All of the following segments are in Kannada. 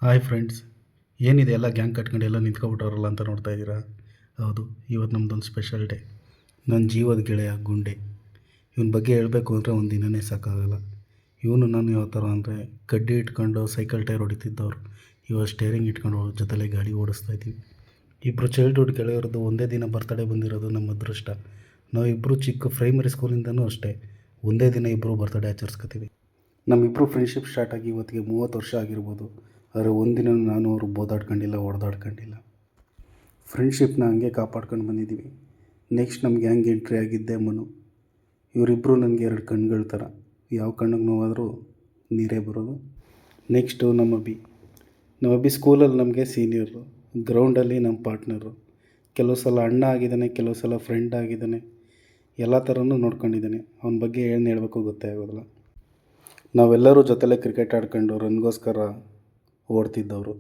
ಹಾಯ್ ಫ್ರೆಂಡ್ಸ್, ಏನಿದೆ ಎಲ್ಲ ಗ್ಯಾಂಗ್ ಕಟ್ಕೊಂಡು ಎಲ್ಲ ನಿಂತ್ಕೊಬಿಟ್ಟವ್ರಲ್ಲ ಅಂತ ನೋಡ್ತಾ ಇದ್ದೀರಾ. ಹೌದು, ಇವತ್ತು ನಮ್ಮದೊಂದು ಸ್ಪೆಷಲ್ ಡೇ. ನನ್ನ ಜೀವದ ಗೆಳೆಯ ಗುಂಡೆ. ಇವನ ಬಗ್ಗೆ ಹೇಳಬೇಕು ಅಂದರೆ ಒಂದು ದಿನವೇ ಸಾಕಾಗಲ್ಲ. ಇವನು ನಾನು ಯಾವ ಥರ ಅಂದರೆ ಕಡ್ಡಿ ಇಟ್ಕೊಂಡು ಸೈಕಲ್ ಟೈರ್ ಹೊಡಿತಿದ್ದವ್ರು. ಇವಾಗ ಸ್ಟೇರಿಂಗ್ ಇಟ್ಕೊಂಡು ಜೊತೆಲೆ ಗಾಡಿ ಓಡಿಸ್ತಾ ಇದ್ದೀವಿ. ಇಬ್ಬರು ಚೈಲ್ಡ್ಹುಡ್ ಗೆಳೆಯರದು ಒಂದೇ ದಿನ ಬರ್ತಡೇ ಬಂದಿರೋದು ನಮ್ಮ ಅದೃಷ್ಟ. ನಾವಿಬ್ಬರು ಚಿಕ್ಕ ಪ್ರೈಮರಿ ಸ್ಕೂಲಿಂದನೂ ಅಷ್ಟೇ ಒಂದೇ ದಿನ ಇಬ್ಬರು ಬರ್ತಡೇ ಆಚರಿಸ್ಕೊತೀವಿ. ನಮ್ಮಿಬ್ಬರು ಫ್ರೆಂಡ್ಶಿಪ್ ಸ್ಟಾರ್ಟ್ ಆಗಿ ಇವತ್ತಿಗೆ 30 ವರ್ಷ ಆಗಿರ್ಬೋದು. ಆದರೆ ಒಂದಿನ ನಾನು ಅವರು ಬೋದಾಡ್ಕೊಂಡಿಲ್ಲ, ಹೊಡೆದಾಡ್ಕೊಂಡಿಲ್ಲ. ಫ್ರೆಂಡ್ಶಿಪ್ನ ಹಂಗೆ ಕಾಪಾಡ್ಕೊಂಡು ಬಂದಿದ್ದೀವಿ. ನೆಕ್ಸ್ಟ್ ನಮಗೆ ಹಂಗೆ ಎಂಟ್ರಿ ಆಗಿದ್ದೆ ಮನು. ಇವರಿಬ್ಬರು ನನಗೆ 2 ಕಣ್ಗಳ ಥರ. ಯಾವ ಕಣ್ಣಿಗೆ ನೋವಾದರೂ ನೀರೇ ಬರೋದು. ನೆಕ್ಸ್ಟು ನಮ್ಮ ಅಭಿ ಸ್ಕೂಲಲ್ಲಿ ನಮಗೆ ಸೀನಿಯರು, ಗ್ರೌಂಡಲ್ಲಿ ನಮ್ಮ ಪಾರ್ಟ್ನರು. ಕೆಲವು ಸಲ ಅಣ್ಣ ಆಗಿದ್ದಾನೆ, ಕೆಲವು ಸಲ ಫ್ರೆಂಡ್ ಆಗಿದ್ದಾನೆ. ಎಲ್ಲ ಥರನೂ ನೋಡ್ಕೊಂಡಿದ್ದಾನೆ. ಅವನ ಬಗ್ಗೆ ಏನು ಹೇಳಬೇಕು ಗೊತ್ತೇ ಆಗೋದಿಲ್ಲ. ನಾವೆಲ್ಲರೂ ಜೊತೆಲೇ ಕ್ರಿಕೆಟ್ ಆಡ್ಕೊಂಡು ರನ್ಗೋಸ್ಕರ ಓಡ್ತಿದ್ದವರು.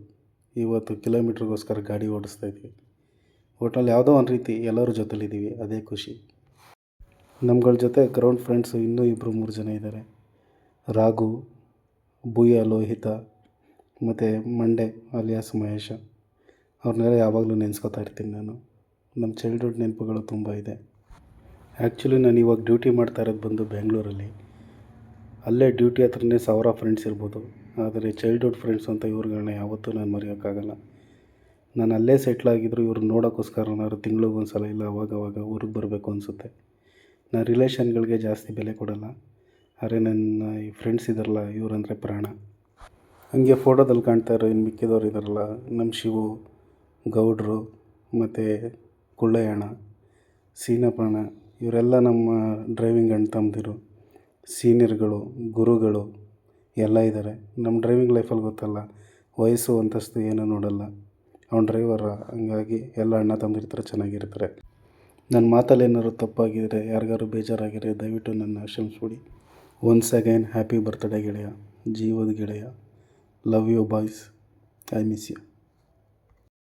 ಇವತ್ತು ಕಿಲೋಮೀಟ್ರಿಗೋಸ್ಕರ ಗಾಡಿ ಓಡಿಸ್ತಾಯಿದ್ವಿ. ಒಟ್ಟಲ್ಲಿ ಯಾವುದೋ ಒಂದು ರೀತಿ ಎಲ್ಲರೂ ಜೊತೆಲಿದ್ದೀವಿ, ಅದೇ ಖುಷಿ. ನಮ್ಗಳ ಜೊತೆ ಗ್ರೌಂಡ್ ಫ್ರೆಂಡ್ಸು ಇನ್ನೂ 2-3 ಜನ ಇದ್ದಾರೆ. ರಾಘು, ಭೂಯ, ಲೋಹಿತ ಮತ್ತು ಮಂಡೆ ಅಲಿಯಾಸ್ ಮಹೇಶ. ಅವ್ರನ್ನೆಲ್ಲ ಯಾವಾಗಲೂ ನೆನೆಸ್ಕೊತಾ ಇರ್ತೀನಿ ನಾನು. ನಮ್ಮ ಚೈಲ್ಡ್ಹುಡ್ ನೆನಪುಗಳು ತುಂಬ ಇದೆ. ಆ್ಯಕ್ಚುಲಿ ನಾನು ಇವಾಗ ಡ್ಯೂಟಿ ಮಾಡ್ತಾ ಇರೋದು ಬಂದು ಬೆಂಗಳೂರಲ್ಲಿ. ಅಲ್ಲೇ ಡ್ಯೂಟಿ ಹತ್ರನೇ 1000 ಫ್ರೆಂಡ್ಸ್ ಇರ್ಬೋದು. ಆದರೆ ಚೈಲ್ಡ್ಹುಡ್ ಫ್ರೆಂಡ್ಸ್ ಅಂತ ಇವ್ರುಗಳನ್ನ ಯಾವತ್ತೂ ನಾನು ಮರೆಯೋಕ್ಕಾಗಲ್ಲ. ನಾನು ಅಲ್ಲೇ ಸೆಟ್ಲಾಗಿದ್ದರೂ ಇವ್ರು ನೋಡೋಕ್ಕೋಸ್ಕರನಾದ್ರು ತಿಂಗಳಿಗೊಂದು ಸಲ ಇಲ್ಲ ಅವಾಗವಾಗ ಊರಿಗೆ ಬರಬೇಕು ಅನಿಸುತ್ತೆ. ನಾನು ರಿಲೇಷನ್ಗಳಿಗೆ ಜಾಸ್ತಿ ಬೆಲೆ ಕೊಡೋಲ್ಲ. ಆದರೆ ನನ್ನ ಈ ಫ್ರೆಂಡ್ಸ್ ಇದ್ದಾರಲ್ಲ, ಇವರಂದರೆ ಪ್ರಾಣ. ಹಂಗೆ ಫೋಟೋದಲ್ಲಿ ಕಾಣ್ತಾ ಇರೋ ಇನ್ನು ಮಿಕ್ಕಿದವ್ರು ಇದ್ದಾರಲ್ಲ, ನಮ್ಮ ಶಿವು, ಗೌಡ್ರು ಮತ್ತು ಕುಳ್ಳಯ್ಯಣ್ಣ, ಸೀನಪ್ಪಣ್ಣ, ಇವರೆಲ್ಲ ನಮ್ಮ ಡ್ರೈವಿಂಗ್ ಅಣ್ಣ ತಮ್ಮದಿರು, ಸೀನಿಯರ್ಗಳು, ಗುರುಗಳು ಎಲ್ಲ ಇದ್ದಾರೆ. ನಮ್ಮ ಡ್ರೈವಿಂಗ್ ಲೈಫಲ್ಲಿ ಗೊತ್ತಲ್ಲ, ವಯಸ್ಸು ಅಂತಸ್ತು ಏನೂ ನೋಡಲ್ಲ. ಅವ್ನು ಡ್ರೈವರ, ಹಂಗಾಗಿ ಎಲ್ಲ ಅಣ್ಣ ತಮ್ಮದಿರ ಥರ ಚೆನ್ನಾಗಿರ್ತಾರೆ. ನನ್ನ ಮಾತಲ್ಲಿ ಏನಾದ್ರು ತಪ್ಪಾಗಿದ್ದರೆ, ಯಾರಿಗಾರು ಬೇಜಾರಾಗಿದ್ದರೆ ದಯವಿಟ್ಟು ನನ್ನ ಕ್ಷಮಿಸ್ಬಿಡಿ. ಒನ್ಸ್ ಅಗೈನ್ ಹ್ಯಾಪಿ ಬರ್ತ್ಡೇ ಗೆಳೆಯ, ಜೀವದ ಗೆಳೆಯ. Love you boys, I miss you.